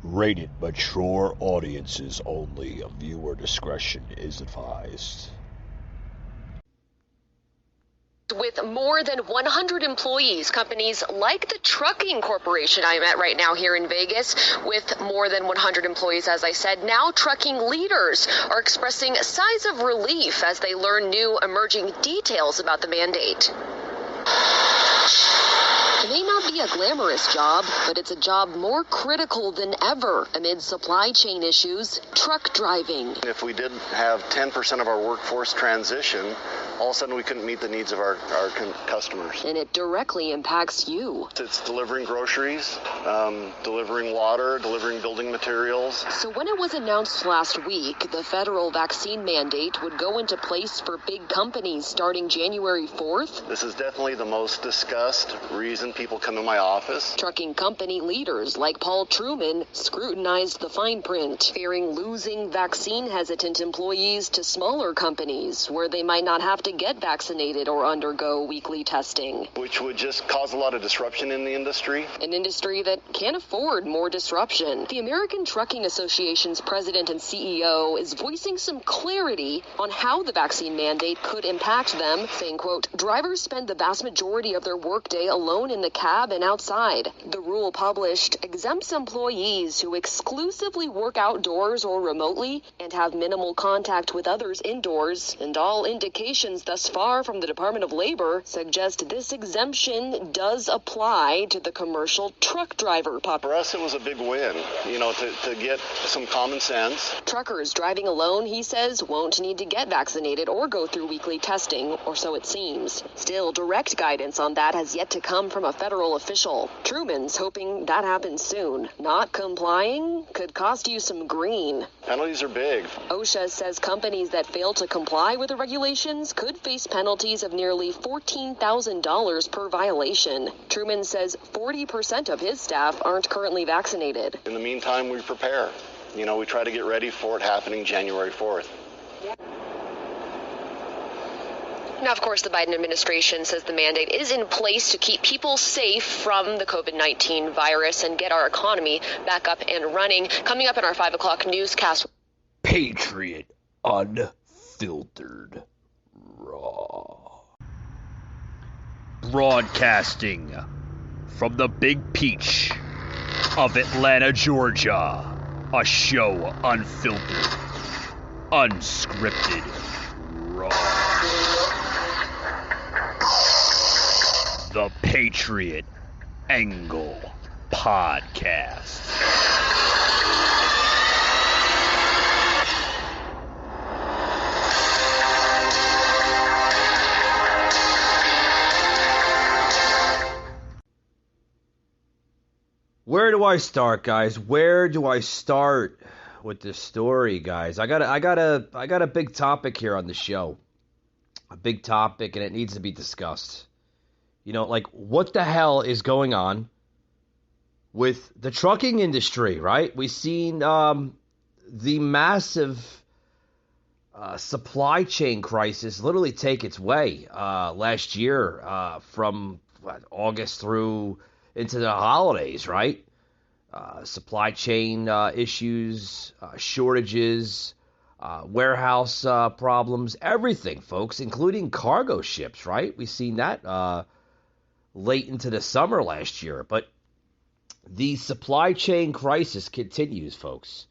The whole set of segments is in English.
Rated mature audiences only. Viewer discretion is advised. With more than 100 employees, companies like the trucking corporation I'm at right now here in Vegas, with more than 100 employees, as I said, now trucking leaders are expressing sighs of relief as they learn new emerging details about the mandate. It may not be a glamorous job, but it's a job more critical than ever amid supply chain issues, truck driving. If we did have 10% of our workforce transition, all of a sudden we couldn't meet the needs of our customers. And it directly impacts you. It's delivering groceries, delivering water, delivering building materials. So when it was announced last week, the federal vaccine mandate would go into place for big companies starting January 4th. This is definitely the most discussed reason people come to my office. Trucking company leaders like Paul Truman scrutinized the fine print, fearing losing vaccine-hesitant employees to smaller companies where they might not have to get vaccinated or undergo weekly testing. Which would just cause a lot of disruption in the industry. An industry that can't afford more disruption. The American Trucking Association's president and CEO is voicing some clarity on how the vaccine mandate could impact them, saying, quote, drivers spend the vast majority of their workday alone in the cab and outside. The rule published exempts employees who exclusively work outdoors or remotely and have minimal contact with others indoors, and all indications thus far from the Department of Labor suggest this exemption does apply to the commercial truck driver population. For us, it was a big win, to get some common sense. Truckers driving alone, he says, won't need to get vaccinated or go through weekly testing, or so it seems. Still, direct guidance on that has yet to come from a federal official. Truman's hoping that happens soon. Not complying could cost you some green. Penalties are big. OSHA says companies that fail to comply with the regulations could face penalties of nearly $14,000 per violation. Truman says 40% of his staff aren't currently vaccinated. In the meantime, we prepare. We try to get ready for it happening January 4th. Now, of course, the Biden administration says the mandate is in place to keep people safe from the COVID-19 virus and get our economy back up and running. Coming up in our 5 o'clock newscast. Patriot Unfiltered Raw. Broadcasting from the Big Peach of Atlanta, Georgia. A show unfiltered, unscripted, raw. The Patriot Angle Podcast. Where do I start, guys? Where do I start with this story, guys? I got a big topic here on the show. A big topic, and it needs to be discussed. What the hell is going on with the trucking industry, right? We've seen the massive supply chain crisis literally take its way last year from August through into the holidays, right? Supply chain issues, shortages, warehouse problems, everything, folks, including cargo ships, right? We've seen that late into the summer last year. But the supply chain crisis continues, folks.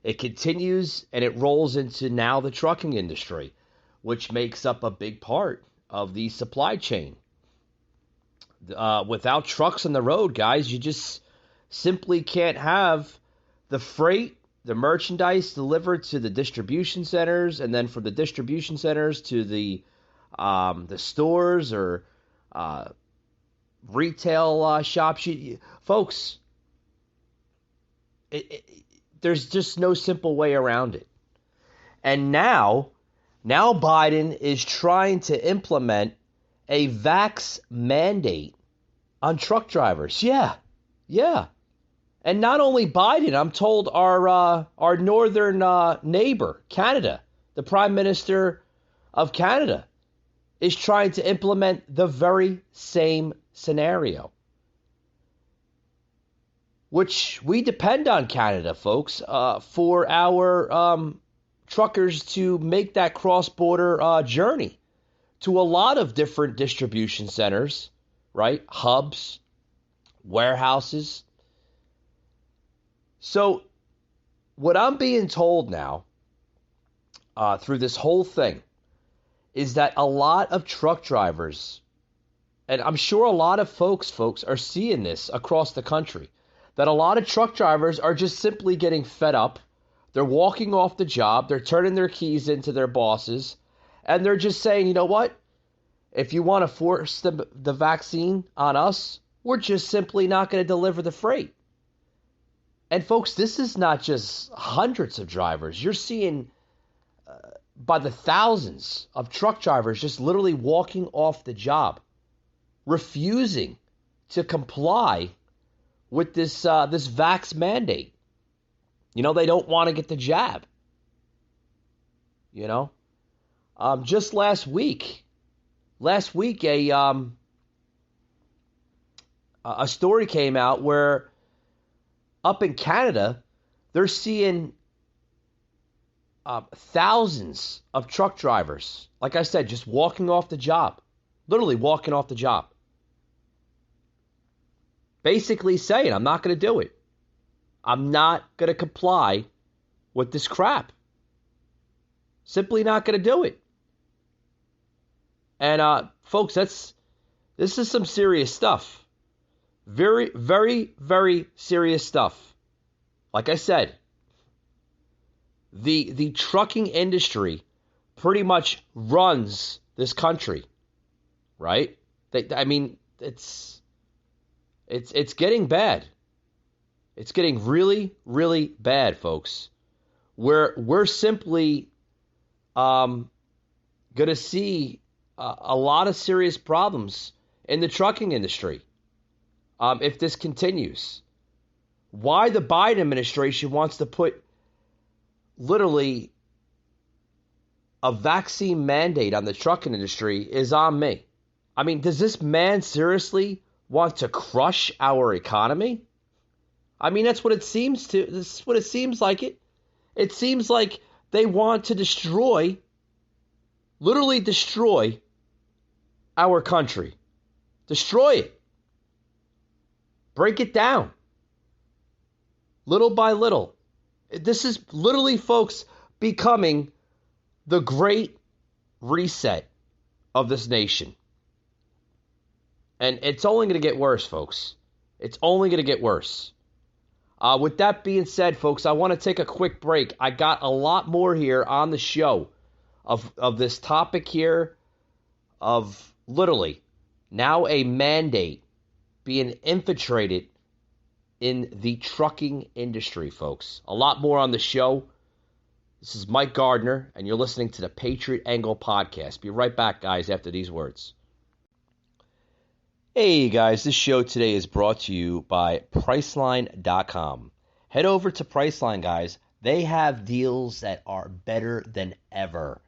It continues, and it rolls into now the trucking industry, which makes up a big part of the supply chain. Without trucks on the road, guys, you just simply can't have the freight, the merchandise delivered to the distribution centers, and then from the distribution centers to the stores or retail shops. Folks, there's just no simple way around it. And now Biden is trying to implement a vax mandate on truck drivers. Yeah. And not only Biden, I'm told our northern neighbor, Canada, the Prime Minister of Canada, is trying to implement the very same scenario. which we depend on Canada, folks, for our truckers to make that cross-border journey to a lot of different distribution centers, right? Hubs, warehouses. So what I'm being told now through this whole thing is that a lot of truck drivers, and I'm sure a lot of folks are seeing this across the country, that a lot of truck drivers are just simply getting fed up. They're walking off the job. They're turning their keys into their bosses. And they're just saying, you know what? If you want to force the vaccine on us, we're just simply not going to deliver the freight. And folks, this is not just hundreds of drivers. You're seeing by the thousands of truck drivers just literally walking off the job, refusing to comply with this vax mandate. You know, they don't want to get the jab. You know, just last week a story came out where up in Canada, they're seeing thousands of truck drivers, like I said, just walking off the job, literally walking off the job. Basically saying, I'm not going to do it. I'm not going to comply with this crap. Simply not going to do it. And folks, this is some serious stuff. Very, very, very serious stuff. Like I said, the trucking industry pretty much runs this country, right? It's getting bad. It's getting really, really bad, folks. We're simply going to see a lot of serious problems in the trucking industry if this continues. Why the Biden administration wants to put literally a vaccine mandate on the trucking industry is on me. I mean, does this man seriously want to crush our economy? I mean, that's what it seems to. This is what it seems like. It seems like they want to literally destroy our country. Destroy it. Break it down. Little by little. This is literally, folks, becoming the great reset of this nation. And it's only going to get worse, folks. It's only going to get worse. With that being said, folks, I want to take a quick break. I got a lot more here on the show of this topic here of literally now a mandate being infiltrated in the trucking industry, folks. A lot more on the show. This is Mike Gardner, and you're listening to the Patriot Angle Podcast. Be right back, guys, after these words. Hey, guys, this show today is brought to you by Priceline.com. Head over to Priceline, guys. They have deals that are better than ever.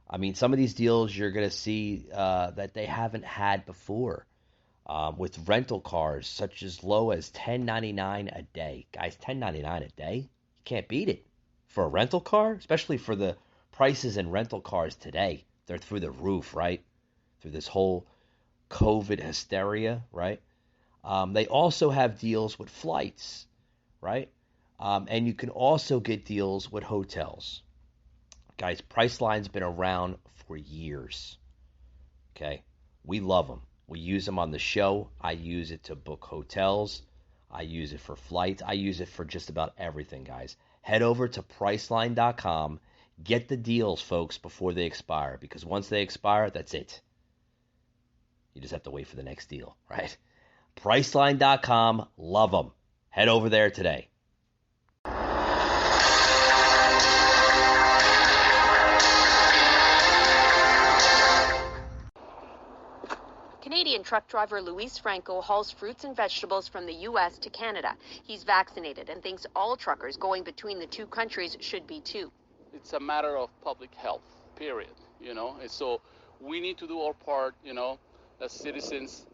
I mean, some of these deals you're going to see that they haven't had before. With rental cars such as low as $10.99 a day. Guys, $10.99 a day? You can't beat it. For a rental car, especially for the prices in rental cars today. They're through the roof, right? Through this whole COVID hysteria, right? They also have deals with flights, right? And you can also get deals with hotels. Guys, Priceline's been around for years, okay? We love them. We use them on the show. I use it to book hotels. I use it for flights. I use it for just about everything, guys. Head over to Priceline.com. Get the deals, folks, before they expire. Because once they expire, that's it. You just have to wait for the next deal, right? Priceline.com. Love them. Head over there today. Canadian truck driver Luis Franco hauls fruits and vegetables from the U.S. to Canada. He's vaccinated and thinks all truckers going between the two countries should be too. It's a matter of public health, period, and so we need to do our part, as citizens,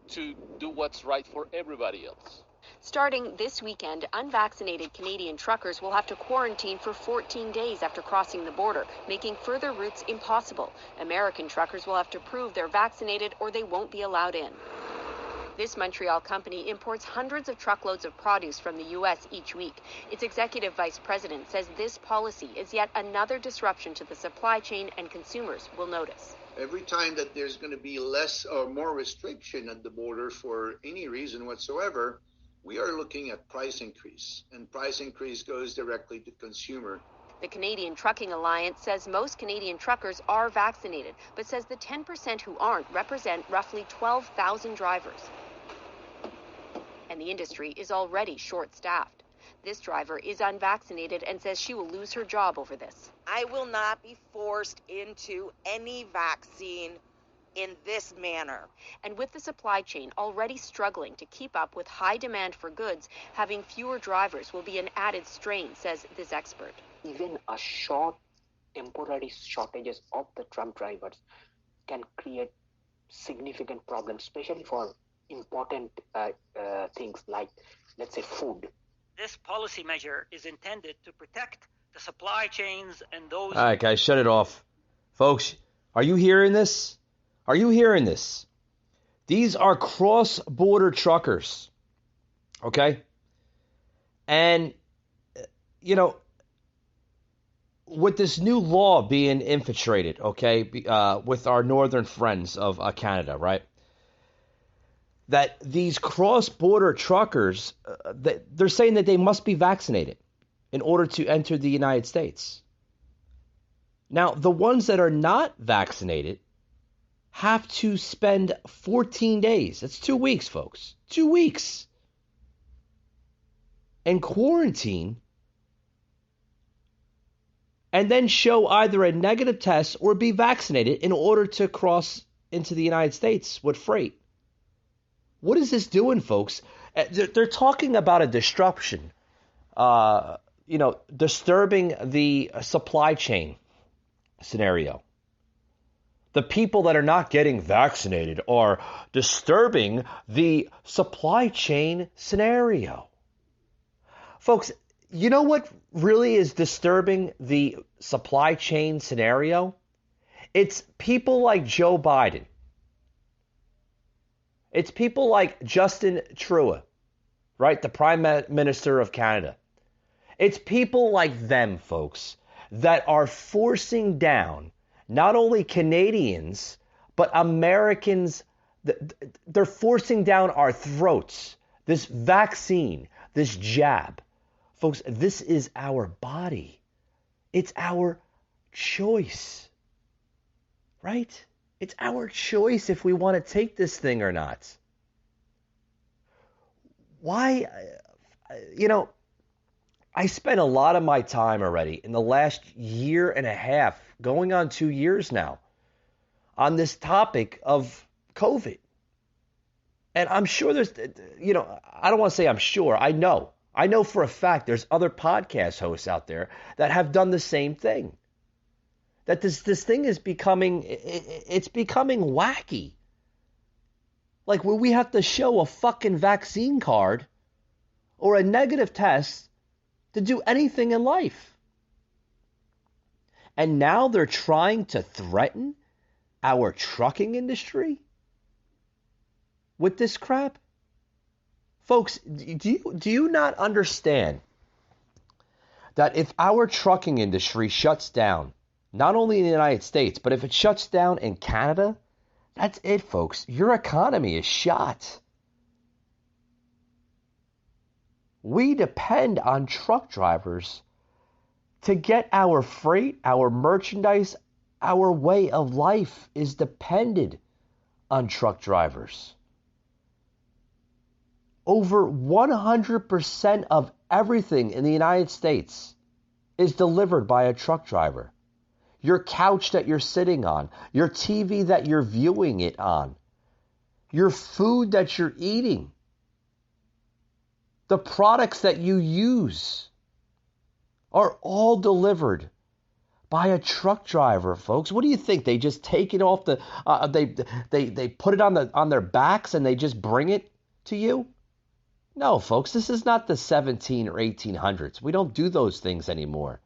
to do what's right for everybody else. Starting this weekend, unvaccinated Canadian truckers will have to quarantine for 14 days after crossing the border, making further routes impossible. American truckers will have to prove they're vaccinated or they won't be allowed in. This Montreal company imports hundreds of truckloads of produce from the U.S. each week. Its executive vice president says this policy is yet another disruption to the supply chain, and consumers will notice. Every time that there's going to be less or more restriction at the border for any reason whatsoever, we are looking at price increase, and price increase goes directly to consumer. The Canadian Trucking Alliance says most Canadian truckers are vaccinated, but says the 10% who aren't represent roughly 12,000 drivers. And the industry is already short-staffed. This driver is unvaccinated and says she will lose her job over this. I will not be forced into any vaccine in this manner. And with the supply chain already struggling to keep up with high demand for goods, having fewer drivers will be an added strain, says this expert. Even a short temporary shortages of the truck drivers can create significant problems, especially for important things like, let's say, food. This policy measure is intended to protect the supply chains and those... All right, guys, shut it off. Folks, are you hearing this? Are you hearing this? These are cross-border truckers, okay? And, you know, with this new law being infiltrated, okay, with our northern friends of Canada, right? That these cross-border truckers, they're saying that they must be vaccinated in order to enter the United States. Now, the ones that are not vaccinated have to spend 14 days. That's 2 weeks, folks. 2 weeks. And quarantine. And then show either a negative test or be vaccinated in order to cross into the United States with freight. What is this doing, folks? They're talking about a disruption, disturbing the supply chain scenario. The people that are not getting vaccinated are disturbing the supply chain scenario. Folks, you know what really is disturbing the supply chain scenario? It's people like Joe Biden. It's people like Justin Trudeau, right? The Prime Minister of Canada. It's people like them, folks, that are forcing down not only Canadians, but Americans. They're forcing down our throats this vaccine, this jab. Folks, this is our body. It's our choice, right? It's our choice if we want to take this thing or not. Why, I spent a lot of my time already in the last year and a half, going on 2 years now, on this topic of COVID. And I'm sure there's, I don't want to say I'm sure, I know for a fact there's other podcast hosts out there that have done the same thing. That this thing is becoming wacky. Like where we have to show a fucking vaccine card or a negative test to do anything in life. And now they're trying to threaten our trucking industry with this crap. Folks, do you not understand that if our trucking industry shuts down, not only in the United States, but if it shuts down in Canada, that's it, folks. Your economy is shot. We depend on truck drivers to get our freight, our merchandise, our way of life is dependent on truck drivers. Over 100% of everything in the United States is delivered by a truck driver. Your couch that you're sitting on, your TV that you're viewing it on, your food that you're eating, the products that you use are all delivered by a truck driver, folks. What do you think? They just take it off the, they put it on their backs and they just bring it to you? No, folks, this is not the 17 or 1800s. We don't do those things anymore.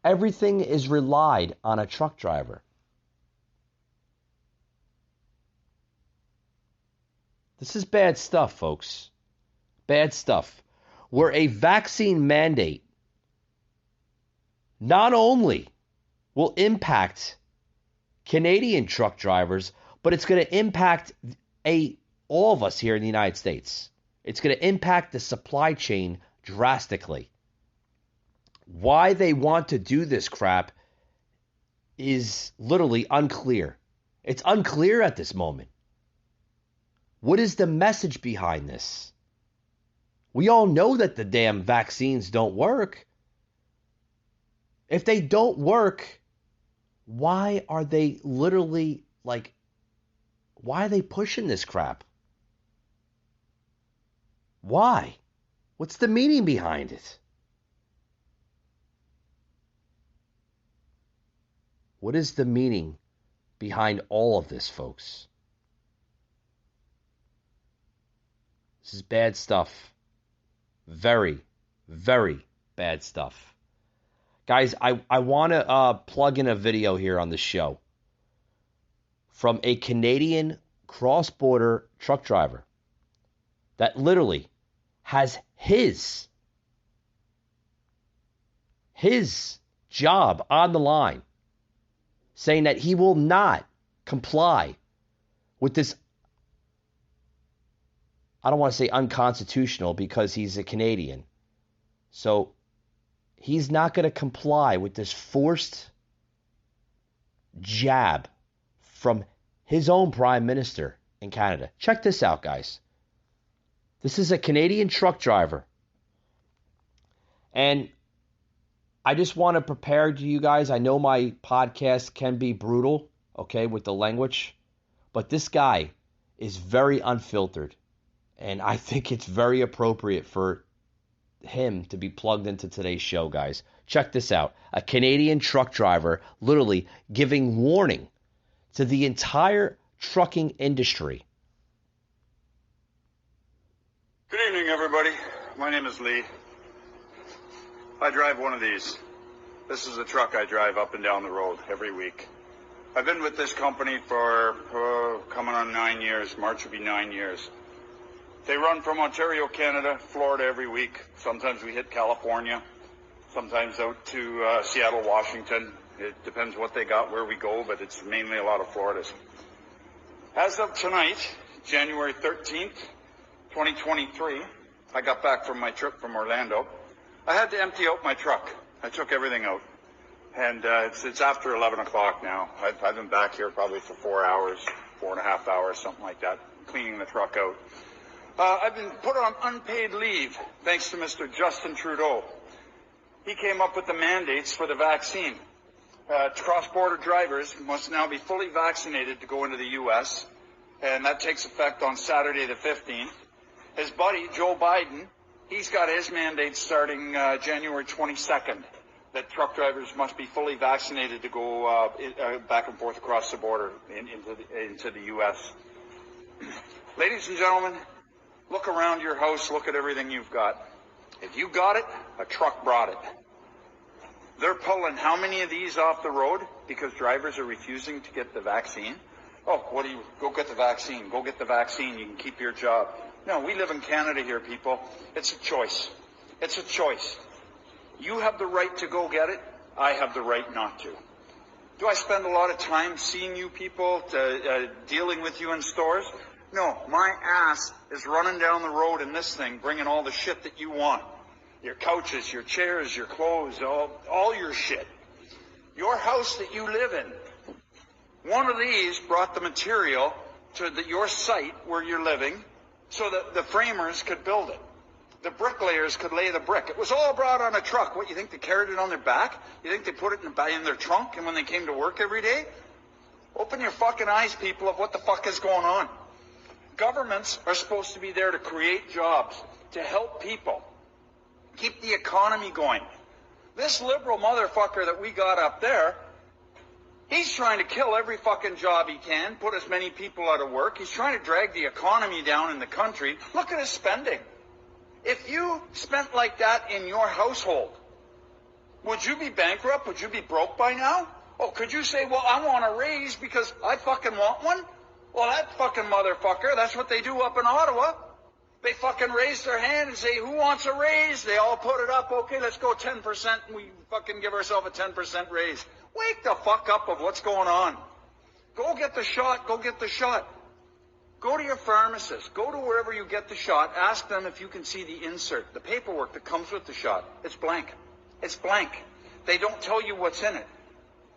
Everything is relied on a truck driver. This is bad stuff, folks. Bad stuff. Where a vaccine mandate not only will impact Canadian truck drivers, but it's going to impact all of us here in the United States. It's going to impact the supply chain drastically. Why they want to do this crap is literally unclear. It's unclear at this moment. What is the message behind this? We all know that the damn vaccines don't work. If they don't work, why are they literally why are they pushing this crap? Why? What's the meaning behind it? What is the meaning behind all of this, folks? This is bad stuff. Very, very bad stuff. Guys, I want to plug in a video here on the show from a Canadian cross-border truck driver that literally has his job on the line, saying that he will not comply with this, I don't want to say unconstitutional because he's a Canadian. So he's not going to comply with this forced jab from his own prime minister in Canada. Check this out, guys. This is a Canadian truck driver. And I just want to prepare to you guys. I know my podcast can be brutal, okay, with the language. But this guy is very unfiltered. And I think it's very appropriate for him to be plugged into today's show, guys. Check this out. A Canadian truck driver literally giving warning to the entire trucking industry. Good evening, everybody. My name is Lee. I drive one of these. This is a truck I drive up and down the road every week. I've been with this company for coming on 9 years. March will be 9 years. They run from Ontario, Canada, Florida every week. Sometimes we hit California, sometimes out to Seattle, Washington. It depends what they got, where we go, but it's mainly a lot of Floridas. As of tonight, January 13th, 2023, I got back from my trip from Orlando. I had to empty out my truck. I took everything out. And it's after 11 o'clock now. I've been back here probably for 4 hours, 4.5 hours, something like that, cleaning the truck out. I've been put on unpaid leave thanks to Mr. Justin Trudeau. He came up with the mandates for the vaccine. Cross-border drivers must now be fully vaccinated to go into the U.S., and that takes effect on Saturday the 15th. His buddy, Joe Biden, he's got his mandates starting January 22nd, that truck drivers must be fully vaccinated to go back and forth across the border into the U.S. Ladies and gentlemen, look around your house, look at everything you've got. If you got it, a truck brought it. They're pulling how many of these off the road because drivers are refusing to get the vaccine? Oh, go get the vaccine. Go get the vaccine. You can keep your job. No, we live in Canada here, people. It's a choice. It's a choice. You have the right to go get it. I have the right not to. Do I spend a lot of time seeing you people, dealing with you in stores? No, my ass is running down the road in this thing, bringing all the shit that you want. Your couches, your chairs, your clothes, all your shit. Your house that you live in. One of these brought the material to your site where you're living so that the framers could build it. The bricklayers could lay the brick. It was all brought on a truck. What, you think they carried it on their back? You think they put it in their trunk and when they came to work every day? Open your fucking eyes, people, of what the fuck is going on. Governments are supposed to be there to create jobs, to help people, keep the economy going. This liberal motherfucker that we got up there, he's trying to kill every fucking job he can, put as many people out of work. He's trying to drag the economy down in the country. Look at his spending. If you spent like that in your household, would you be bankrupt? Would you be broke by now? Oh, could you say, well, I want a raise because I fucking want one? Well, that fucking motherfucker, that's what they do up in Ottawa. They fucking raise their hand and say, who wants a raise? They all put it up. Okay, let's go 10%, and we fucking give ourselves a 10% raise. Wake the fuck up of what's going on. Go get the shot. Go get the shot. Go to your pharmacist. Go to wherever you get the shot. Ask them if you can see the insert, the paperwork that comes with the shot. It's blank. It's blank. They don't tell you what's in it.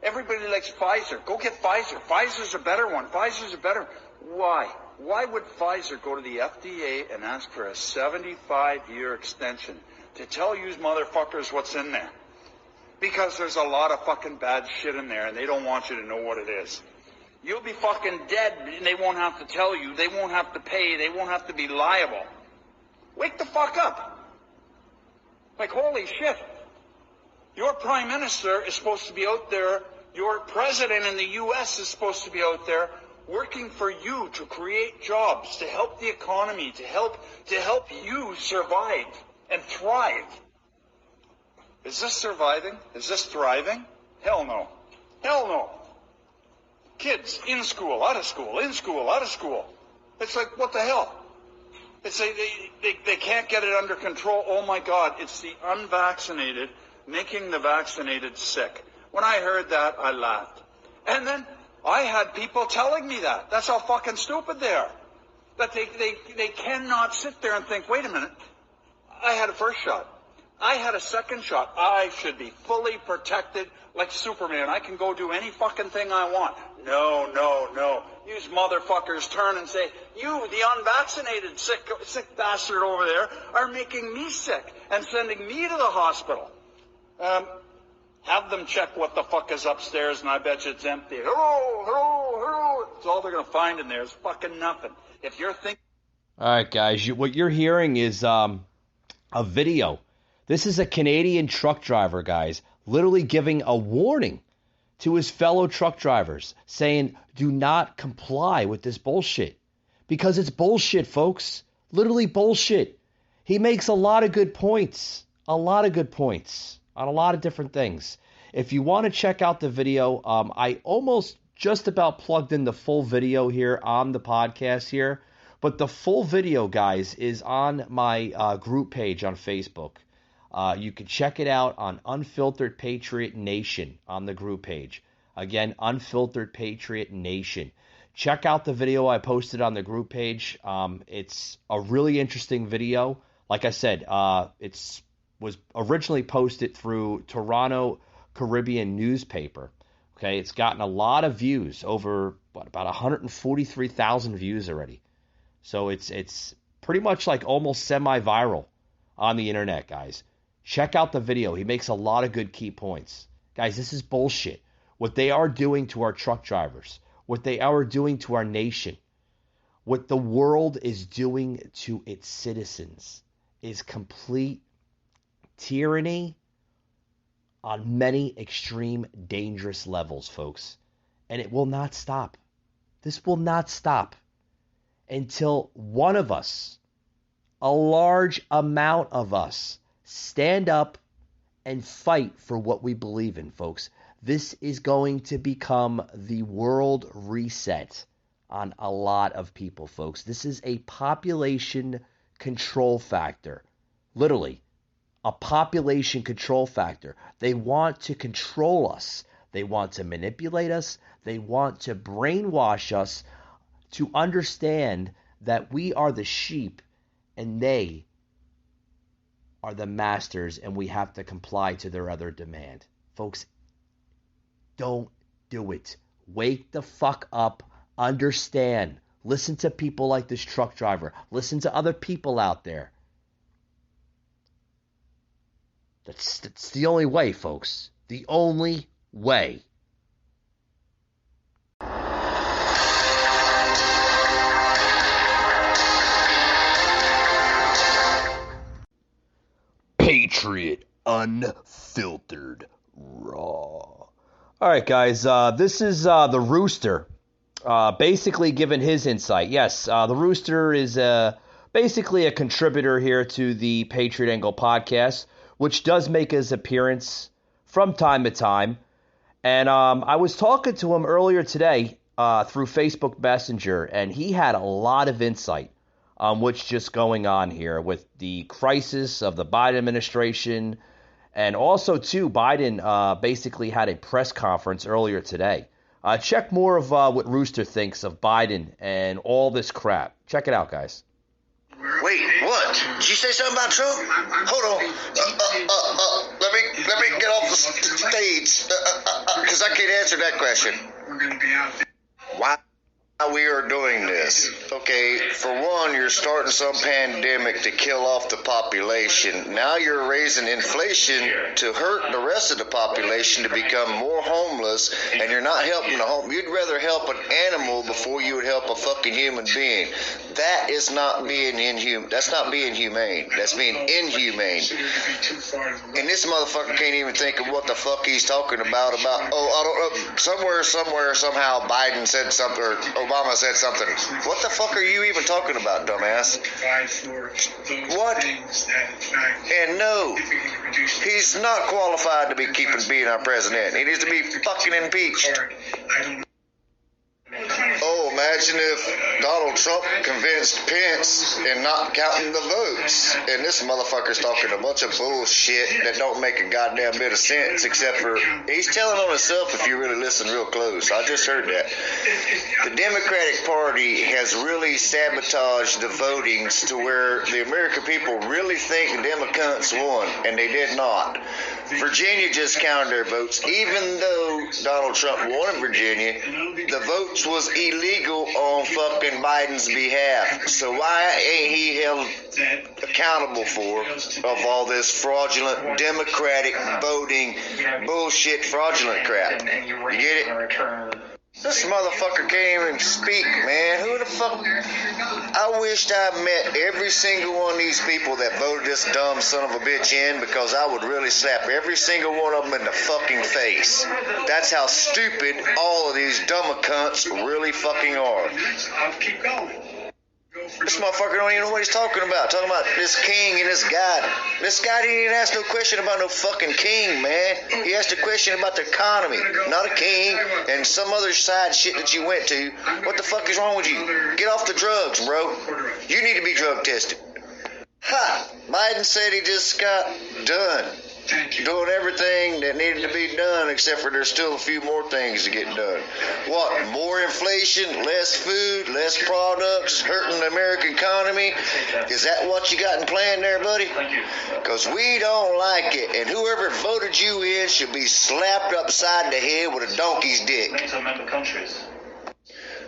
Everybody likes Pfizer. Go get Pfizer. Pfizer's a better one. Pfizer's a better. Why? Why would Pfizer go to the FDA and ask for a 75-year extension to tell you motherfuckers what's in there? Because there's a lot of fucking bad shit in there and they don't want you to know what it is. You'll be fucking dead and they won't have to tell you. They won't have to pay. They won't have to be liable. Wake the fuck up. Like, holy shit. Your prime minister is supposed to be out there. Your president in the U.S. is supposed to be out there working for you to create jobs, to help the economy, to help you survive and thrive. Is this surviving? Is this thriving? Hell no. Hell no. Kids in school, out of school, in school, out of school. It's like, what the hell? It's like they can't get it under control. Oh my God, it's the unvaccinated making the vaccinated sick. When I heard that, I laughed. And then I had people telling me that. That's how fucking stupid they are. That they cannot sit there and think, wait a minute, I had a first shot. I had a second shot. I should be fully protected like Superman. I can go do any fucking thing I want. No. You motherfuckers turn and say, you, the unvaccinated sick bastard over there, are making me sick and sending me to the hospital. Have them check what the fuck is upstairs, and I bet you it's empty. Hello. It's all they're going to find in there is fucking nothing. If you're thinking... All right, guys, what you're hearing is a video. This is a Canadian truck driver, guys, literally giving a warning to his fellow truck drivers, saying, do not comply with this bullshit. Because it's bullshit, folks. Literally bullshit. He makes a lot of good points. A lot of good points on a lot of different things. If you want to check out the video, I almost just about plugged in the full video here on the podcast here. But the full video, guys, is on my group page on Facebook. You can check it out on Unfiltered Patriot Nation on the group page. Again, Unfiltered Patriot Nation. Check out the video I posted on the group page. It's a really interesting video. Like I said, it was originally posted through Toronto Caribbean newspaper. Okay, it's gotten a lot of views, over about 143,000 views already. So it's pretty much like almost semi-viral on the internet, guys. Check out the video. He makes a lot of good key points. Guys, this is bullshit. What they are doing to our truck drivers, what they are doing to our nation, what the world is doing to its citizens is complete tyranny on many extreme, dangerous levels, folks. And it will not stop. This will not stop until one of us, a large amount of us, stand up and fight for what we believe in, folks. This is going to become the world reset on a lot of people, folks. This is a population control factor. Literally, a population control factor. They want to control us. They want to manipulate us. They want to brainwash us to understand that we are the sheep and they are the masters, and we have to comply to their other demand. Folks, don't do it. Wake the fuck up. Understand. Listen to people like this truck driver. Listen to other people out there. That's the only way, folks. The only way. Patriot Unfiltered Raw. All right, guys. This is the Rooster. Basically giving his insight. Yes, the Rooster is a basically a contributor here to the Patriot Angle podcast, which does make his appearance from time to time. And I was talking to him earlier today through Facebook Messenger, and he had a lot of insight on what's just going on here with the crisis of the Biden administration. And also, too, Biden basically had a press conference earlier today. Check more of what Rooster thinks of Biden and all this crap. Check it out, guys. Wait, what? Did you say something about Trump? Hold on. Let me get off the stage because I can't answer that question. We're going to be out there. Why we are doing this? Okay, for one, you're starting some pandemic to kill off the population. Now you're raising inflation to hurt the rest of the population to become more homeless, and you're not helping the home. You'd rather help an animal before you would help a fucking human being. That is not being inhumane. That's not being humane. That's being inhumane. And this motherfucker can't even think of what the fuck he's talking about. I don't know. Somewhere, somehow Biden said something, or Obama said something. What the fuck are you even talking about, dumbass? What? And no, he's not qualified to be being our president. He needs to be fucking impeached. Oh, imagine if Donald Trump convinced Pence and not counting the votes. And this motherfucker's talking a bunch of bullshit that don't make a goddamn bit of sense, except for he's telling on himself if you really listen real close. I just heard that. The Democratic Party has really sabotaged the votings to where the American people really think the Democrats won, and they did not. Virginia just counted their votes. Even though Donald Trump won in Virginia, the votes was illegal on fucking Biden's behalf. So why ain't he held accountable for of all this fraudulent Democratic voting bullshit fraudulent crap? You get it? This motherfucker can't even speak, man. Who the fuck? I wished I met every single one of these people that voted this dumb son of a bitch in, because I would really slap every single one of them in the fucking face. That's how stupid all of these dumb cunts really fucking are. I'll keep going. This motherfucker don't even know what he's talking about. Talking about this king and this guy. This guy didn't even ask no question about no fucking king, man. He asked a question about the economy, not a king, and some other side shit that you went to. What the fuck is wrong with you? Get off the drugs, bro. You need to be drug tested. Ha! Biden said he just got done doing everything that needed to be done, except for there's still a few more things to get done. What? More inflation, less food, less products, hurting the American economy? Is that what you got in plan there, buddy? Because we don't like it, and whoever voted you in should be slapped upside the head with a donkey's dick.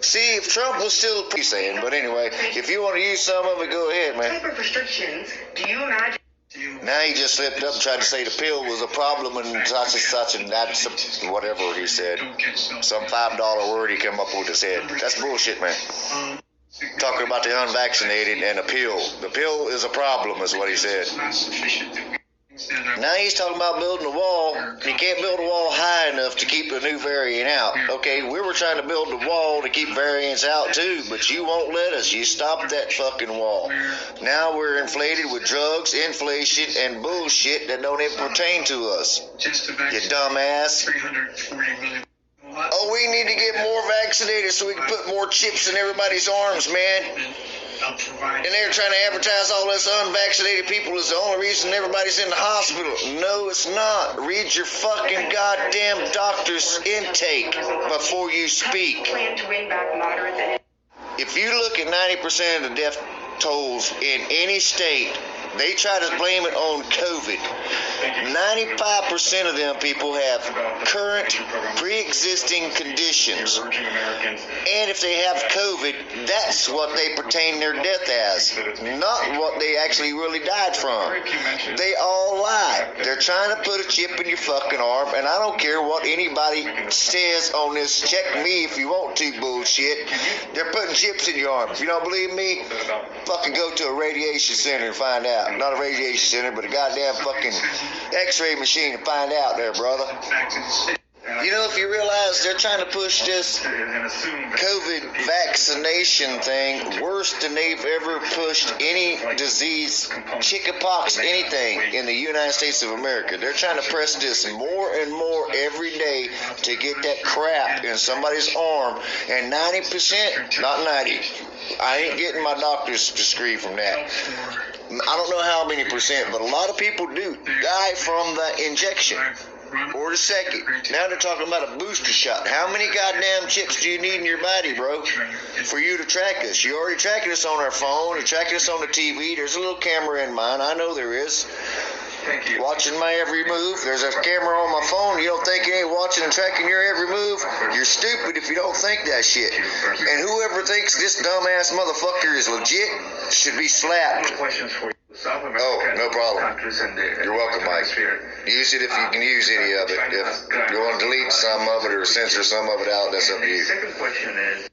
See, if Trump was still saying, but anyway, if you want to use some of it, go ahead, man. What type of restrictions do you imagine? Now he just slipped up and tried to say the pill was a problem and such and that's whatever he said. Some $5 word he came up with his head. That's bullshit, man. Talking about the unvaccinated and a pill. The pill is a problem is what he said. Now he's talking about building a wall. You can't build a wall high enough to keep a new variant out. Okay, we were trying to build a wall to keep variants out too, but you won't let us. You stopped that fucking wall. Now we're inflated with drugs, inflation, and bullshit that don't even pertain to us. You dumbass. Oh, we need to get more vaccinated so we can put more chips in everybody's arms, man. And they're trying to advertise all this unvaccinated people is the only reason everybody's in the hospital. No, it's not. Read your fucking goddamn doctor's intake before you speak. If you look at 90% of the death tolls in any state, they try to blame it on COVID. 95% of them people have current pre-existing conditions. And if they have COVID, that's what they pertain their death as, not what they actually really died from. They all lie. They're trying to put a chip in your fucking arm, and I don't care what anybody says on this check me if you want to bullshit. They're putting chips in your arm. If you don't believe me, fucking go to a radiation center and find out. Not a radiation center, but a goddamn fucking x-ray machine to find out there, brother. You know, if you realize they're trying to push this COVID vaccination thing worse than they've ever pushed any disease, chickenpox, anything in the United States of America. They're trying to press this more and more every day to get that crap in somebody's arm. And 90%, not 90, I ain't getting my doctor's degree from that. I don't know how many percent, but a lot of people do die from the injection or the second. Now they're talking about a booster shot. How many goddamn chips do you need in your body, bro, for you to track us? You're already tracking us on our phone. You're tracking us on the TV. There's a little camera in mine. I know there is. Watching my every move. There's a camera on my phone. You don't think it ain't watching and tracking your every move? You're stupid if you don't think that shit. And whoever thinks this dumbass motherfucker is legit should be slapped. Oh, no problem. You're welcome, Mike. Use it if you can use any of it. If you want to delete some of it or censor some of it out, that's up to you. Second question is,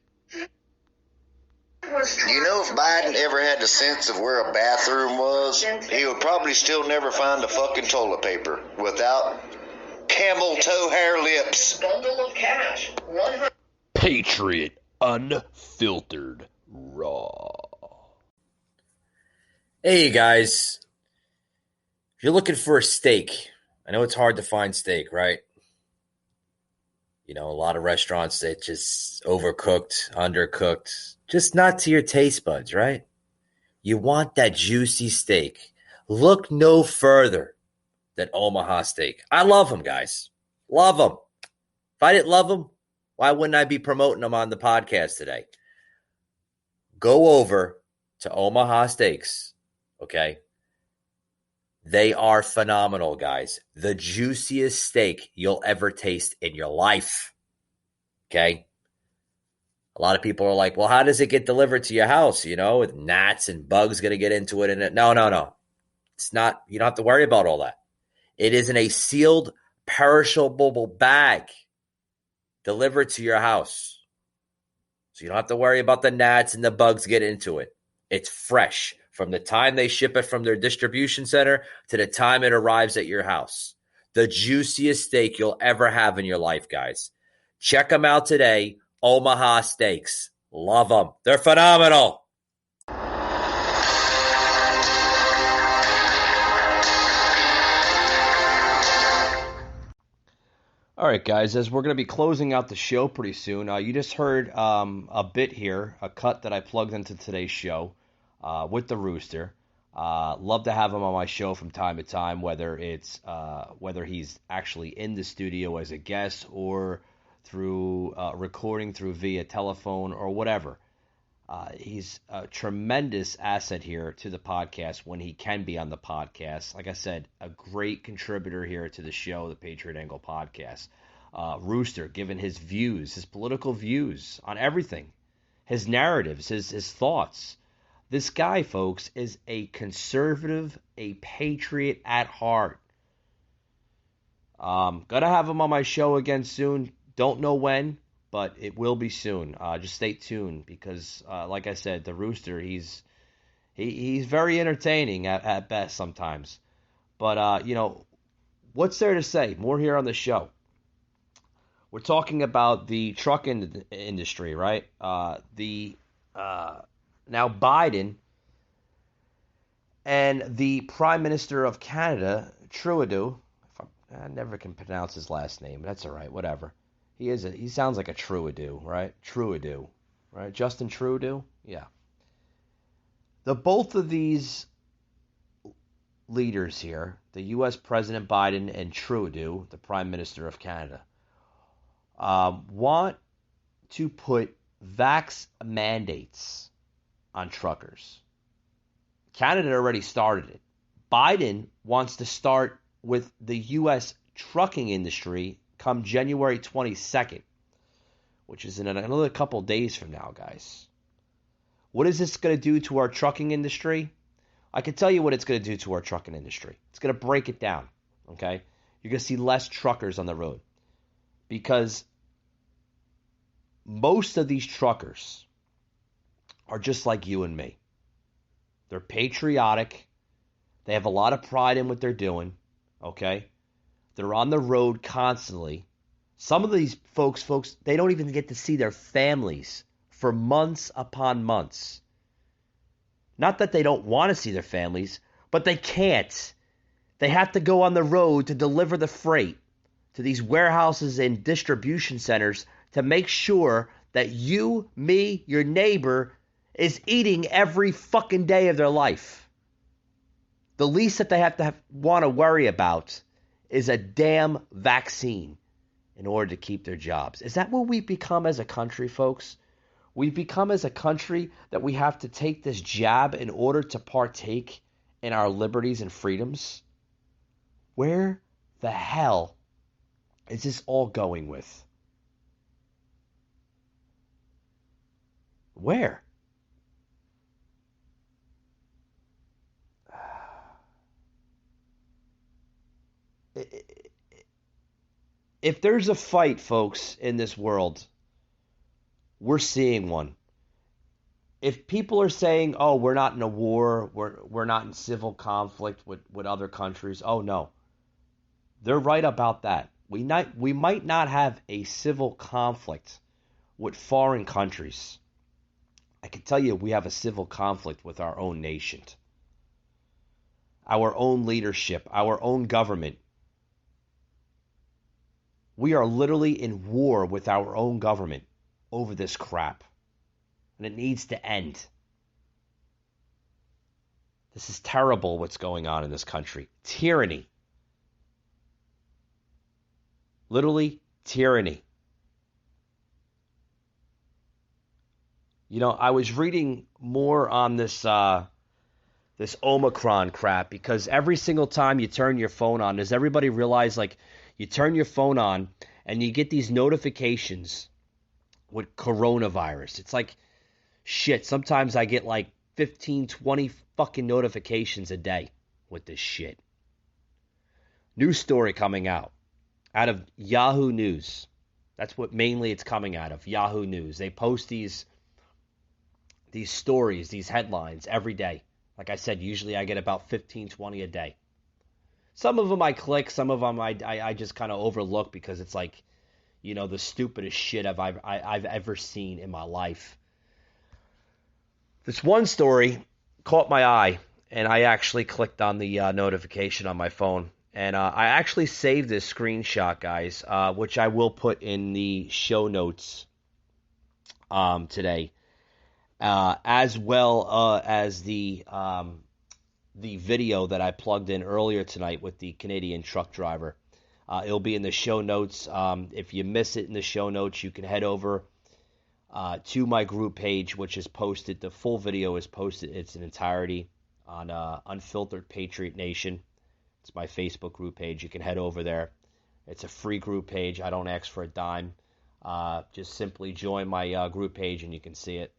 you know, if Biden ever had the sense of where a bathroom was, he would probably still never find the fucking toilet paper without camel toe hair lips. Bundle of cash. Patriot Unfiltered Raw. Hey guys, if you're looking for a steak, I know it's hard to find steak, right? You know, a lot of restaurants that just overcooked, undercooked, just not to your taste buds, right? You want that juicy steak. Look no further than Omaha Steak. I love them, guys. Love them. If I didn't love them, why wouldn't I be promoting them on the podcast today? Go over to Omaha Steaks, okay? They are phenomenal, guys. The juiciest steak you'll ever taste in your life, okay? A lot of people are like, well, how does it get delivered to your house? You know, with gnats and bugs going to get into it. And no. It's not, you don't have to worry about all that. It is in a sealed, perishable bag delivered to your house. So you don't have to worry about the gnats and the bugs get into it. It's fresh from the time they ship it from their distribution center to the time it arrives at your house. The juiciest steak you'll ever have in your life, guys. Check them out today. Omaha Steaks. Love them. They're phenomenal. All right, guys, as we're going to be closing out the show pretty soon, you just heard a bit here, a cut that I plugged into today's show with the Rooster. Love to have him on my show from time to time, whether he's actually in the studio as a guest or through recording through via telephone or whatever. He's a tremendous asset here to the podcast when he can be on the podcast. Like I said, a great contributor here to the show, the Patriot Angle podcast. Rooster, given his views, his political views on everything, his narratives, his thoughts. This guy, folks, is a conservative, a patriot at heart. Gonna have him on my show again soon. Don't know when, but it will be soon. Just stay tuned because, like I said, the Rooster, he's very entertaining at best sometimes. But, what's there to say? More here on the show. We're talking about the truck industry, right? Now Biden and the Prime Minister of Canada, Trudeau, I never can pronounce his last name. That's all right, whatever. He sounds like a Trudeau, right? Trudeau, right? Justin Trudeau? Yeah. Both of these leaders here, the U.S. President Biden and Trudeau, the Prime Minister of Canada, want to put vax mandates on truckers. Canada already started it. Biden wants to start with the U.S. trucking industry come January 22nd, which is in another couple days from now, guys. What is this going to do to our trucking industry? I can tell you what it's going to do to our trucking industry. It's going to break it down, okay? You're going to see less truckers on the road because most of these truckers are just like you and me. They're patriotic. They have a lot of pride in what they're doing, okay? They're on the road constantly, Some of these folks, they don't even get to see their families for months upon months. Not that they don't want to see their families, but they can't. They have to go on the road to deliver the freight to these warehouses and distribution centers to make sure that you, me, your neighbor is eating every fucking day of their life. The least that they have to want to worry about is a damn vaccine in order to keep their jobs. Is that what we've become as a country, folks? We've become as a country that we have to take this jab in order to partake in our liberties and freedoms? Where the hell is this all going with? Where? If there's a fight, folks, in this world, we're seeing one. If people are saying, oh, we're not in a war, we're not in civil conflict with other countries, oh no. They're right about that. We might not have a civil conflict with foreign countries. I can tell you we have a civil conflict with our own nation. Our own leadership, our own government. We are literally in war with our own government over this crap. And it needs to end. This is terrible what's going on in this country. Tyranny. Literally tyranny. You know, I was reading more on this this Omicron crap because every single time you turn your phone on, does everybody realize, like, you turn your phone on and you get these notifications with coronavirus? It's like, shit, sometimes I get like 15, 20 fucking notifications a day with this shit. News story coming out of Yahoo News. That's what mainly it's coming out of, Yahoo News. They post these stories, these headlines every day. Like I said, usually I get about 15, 20 a day. Some of them I click, some of them I just kind of overlook because it's like, you know, the stupidest shit I've ever seen in my life. This one story caught my eye, and I actually clicked on the notification on my phone. And I actually saved this screenshot, guys, which I will put in the show notes today, as well as the video that I plugged in earlier tonight with the Canadian truck driver. It'll be in the show notes. If you miss it in the show notes, you can head over to my group page, which is posted. The full video is posted in its entirety on Unfiltered Patriot Nation. It's my Facebook group page. You can head over there. It's a free group page. I don't ask for a dime. Just simply join my group page and you can see it.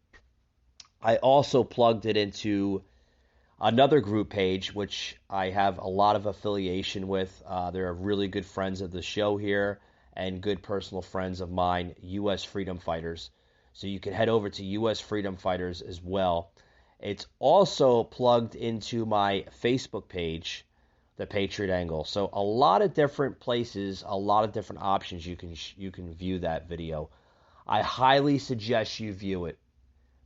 I also plugged it into another group page, which I have a lot of affiliation with. They're really good friends of the show here and good personal friends of mine, U.S. Freedom Fighters. So you can head over to U.S. Freedom Fighters as well. It's also plugged into my Facebook page, The Patriot Angle. So a lot of different places, a lot of different options you can view that video. I highly suggest you view it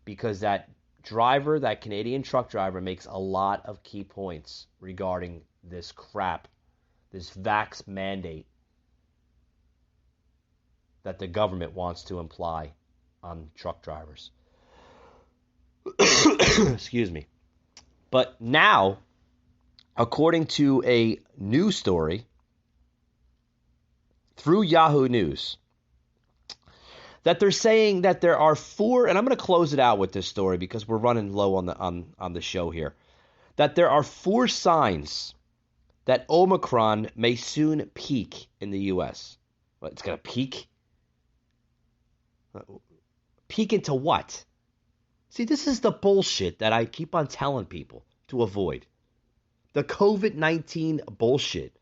because that driver, that Canadian truck driver, makes a lot of key points regarding this crap, this vax mandate that the government wants to imply on truck drivers. Excuse me. But now, according to a news story through Yahoo News, that they're saying that there are 4, and I'm going to close it out with this story because we're running low on the show here, that there are 4 signs that Omicron may soon peak in the U.S. What, it's going to peak? Peak into what? See, this is the bullshit that I keep on telling people to avoid. The COVID-19 bullshit.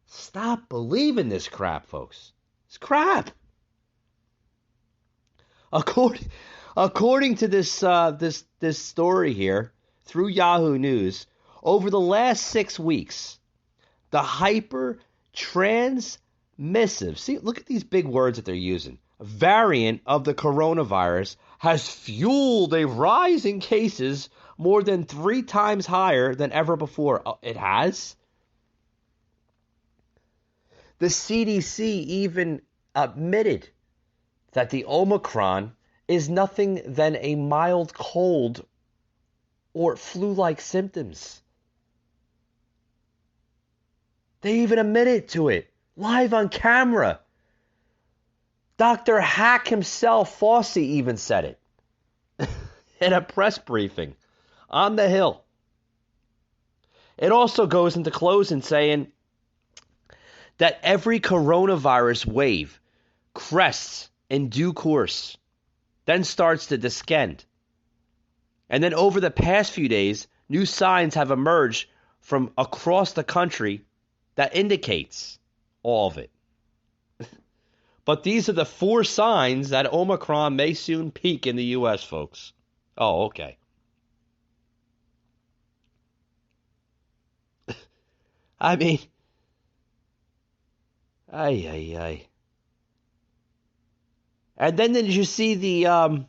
Stop believing this crap, folks. It's crap. According to this this story here through Yahoo News, over the last 6 weeks, the hyper transmissibility transmissive. See, look at these big words that they're using. Variant of the coronavirus has fueled a rise in cases more than 3 times higher than ever before. It has? The CDC even admitted that the Omicron is nothing than a mild cold or flu-like symptoms. They even admitted to it, live on camera. Dr. Hack himself, Fauci, even said it in a press briefing on the Hill. It also goes into closing saying that every coronavirus wave crests in due course, then starts to descend. And then over the past few days, new signs have emerged from across the country that indicates all of it. But these are the 4 signs that Omicron may soon peak in the U.S., folks. Oh, okay. I mean, ay. And then did you see the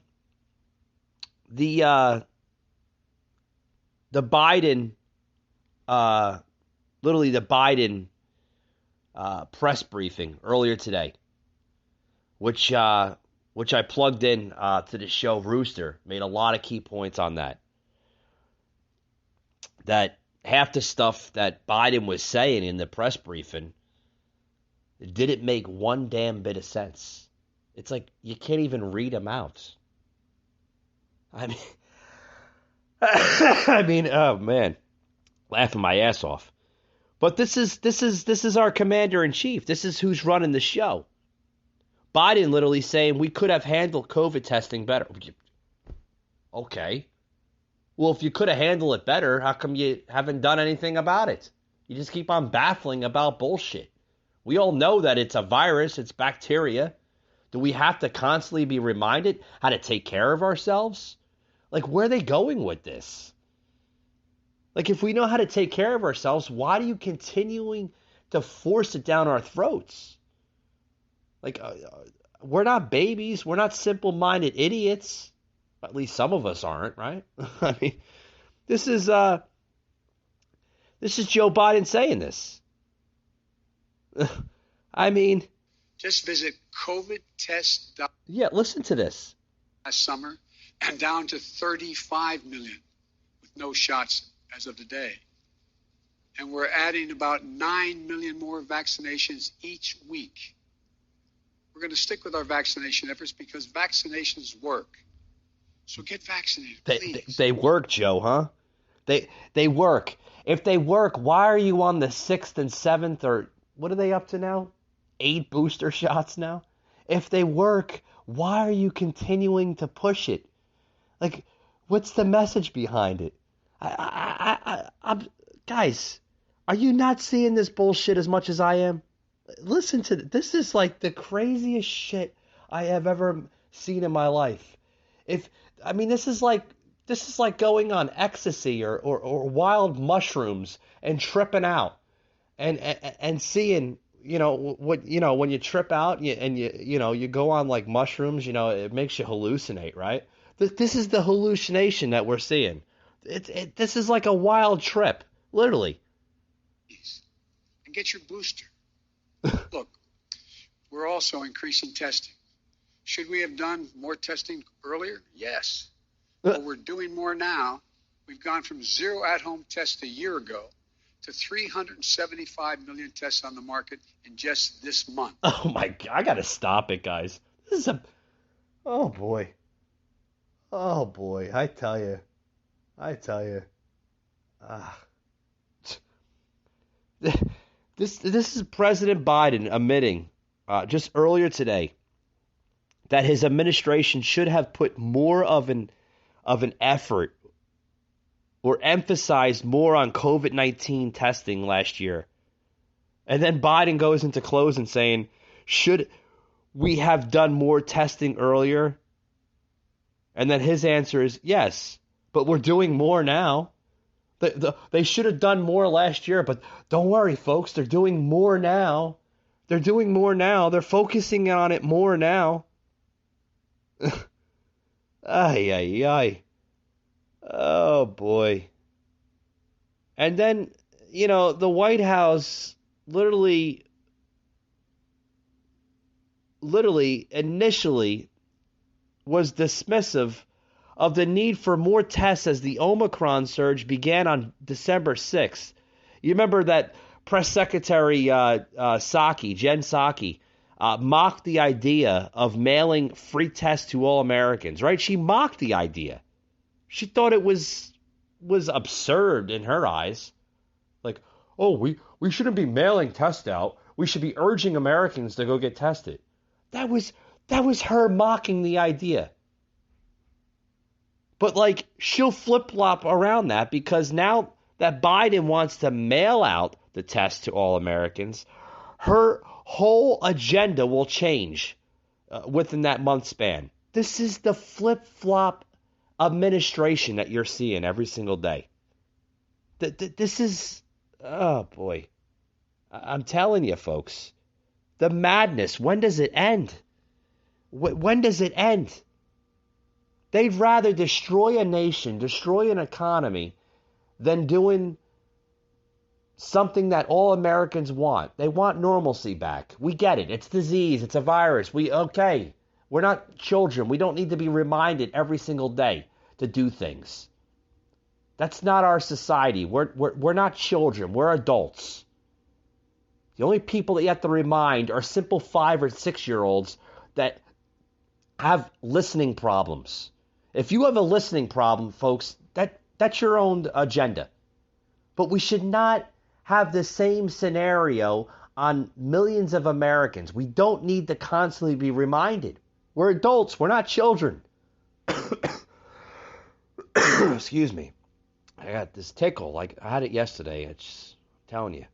Biden, literally the Biden press briefing earlier today, which I plugged in to the show Rooster, made a lot of key points on that. That half the stuff that Biden was saying in the press briefing didn't make one damn bit of sense. It's like you can't even read them out. I mean, oh man, laughing my ass off. But this is our commander in chief. This is who's running the show. Biden literally saying we could have handled COVID testing better. Okay. Well, if you could have handled it better, how come you haven't done anything about it? You just keep on baffling about bullshit. We all know that it's a virus, it's bacteria. Do we have to constantly be reminded how to take care of ourselves? Like, where are they going with this? Like, if we know how to take care of ourselves, why are you continuing to force it down our throats? Like, we're not babies. We're not simple-minded idiots. At least some of us aren't, right? I mean, this is Joe Biden saying this. I mean, just visit COVIDtest.com. Yeah, listen to this. Last summer, and down to 35 million with no shots as of today. And we're adding about 9 million more vaccinations each week. We're going to stick with our vaccination efforts because vaccinations work. So get vaccinated, please. They work, Joe, huh? They work. If they work, why are you on the 6th and 7th or what are they up to now? 8 booster shots now? If they work, why are you continuing to push it? Like, what's the message behind it? I'm guys, are you not seeing this bullshit as much as I am? Listen to this. This is like the craziest shit I have ever seen in my life. This is like going on ecstasy or wild mushrooms and tripping out and seeing, when you trip out and you go on like mushrooms, it makes you hallucinate, right? This is the hallucination that we're seeing. This is like a wild trip, literally. And get your booster. Look, we're also increasing testing. Should we have done more testing earlier? Yes. But we're doing more now. We've gone from 0 at-home tests a year ago to 375 million tests on the market in just this month. Oh my God, I gotta stop it, guys. This is oh boy, I tell you. This is President Biden admitting just earlier today that his administration should have put more of an effort or emphasized more on COVID-19 testing last year. And then Biden goes into closing saying, should we have done more testing earlier? And then his answer is yes, but we're doing more now. They should have done more last year, but don't worry, folks, they're doing more now. They're doing more now. They're focusing on it more now. Ay, ay, ay. Oh, boy. And then, the White House literally, initially was dismissive of the need for more tests as the Omicron surge began on December 6th. You remember that Press Secretary Jen Psaki, mocked the idea of mailing free tests to all Americans, right? She mocked the idea. She thought it was absurd in her eyes. Like, oh, we shouldn't be mailing tests out. We should be urging Americans to go get tested. That was her mocking the idea. But, she'll flip-flop around that because now that Biden wants to mail out the test to all Americans, her whole agenda will change within that month span. This is the flip-flop administration that you're seeing every single day. This is, oh boy, I'm telling you, folks, the madness. When does it end? When does it end? They'd rather destroy a nation, destroy an economy, than doing something that all Americans want. They want normalcy back. We get it. It's disease. It's a virus. Okay. We're not children. We don't need to be reminded every single day to do things. That's not our society. We're not children. We're adults. The only people that you have to remind are simple 5 or 6-year-olds that have listening problems. If you have a listening problem, folks, that's your own agenda. But we should not have the same scenario on millions of Americans. We don't need to constantly be reminded. We're adults. We're not children. Excuse me. I got this tickle. I had it yesterday. I'm telling you.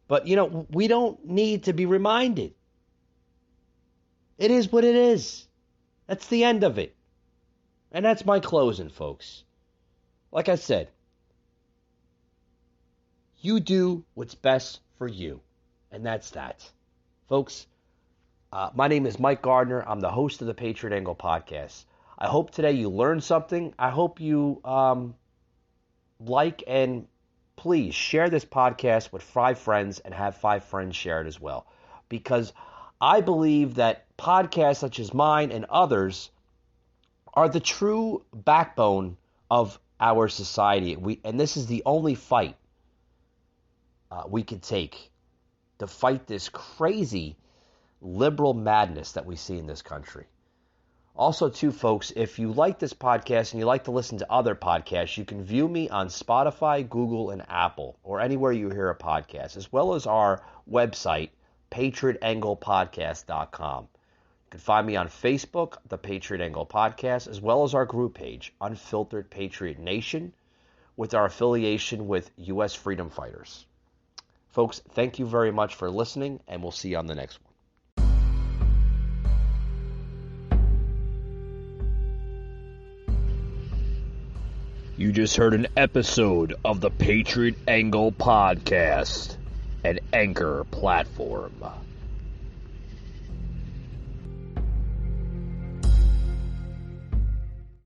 But, we don't need to be reminded. It is what it is. That's the end of it. And that's my closing, folks. Like I said, you do what's best for you. And that's that. Folks, my name is Mike Gardner. I'm the host of the Patriot Angle podcast. I hope today you learned something. I hope you like and please share this podcast with 5 friends and have 5 friends share it as well. Because I believe that podcasts such as mine and others are the true backbone of our society. And this is the only fight we can take to fight this crazy liberal madness that we see in this country. Also, too, folks, if you like this podcast and you like to listen to other podcasts, you can view me on Spotify, Google, and Apple, or anywhere you hear a podcast, as well as our website, patriotanglepodcast.com. You can find me on Facebook, The Patriot Angle Podcast, as well as our group page, Unfiltered Patriot Nation, with our affiliation with U.S. Freedom Fighters. Folks, thank you very much for listening, and we'll see you on the next one. You just heard an episode of the Patriot Angle Podcast, an Anchor platform.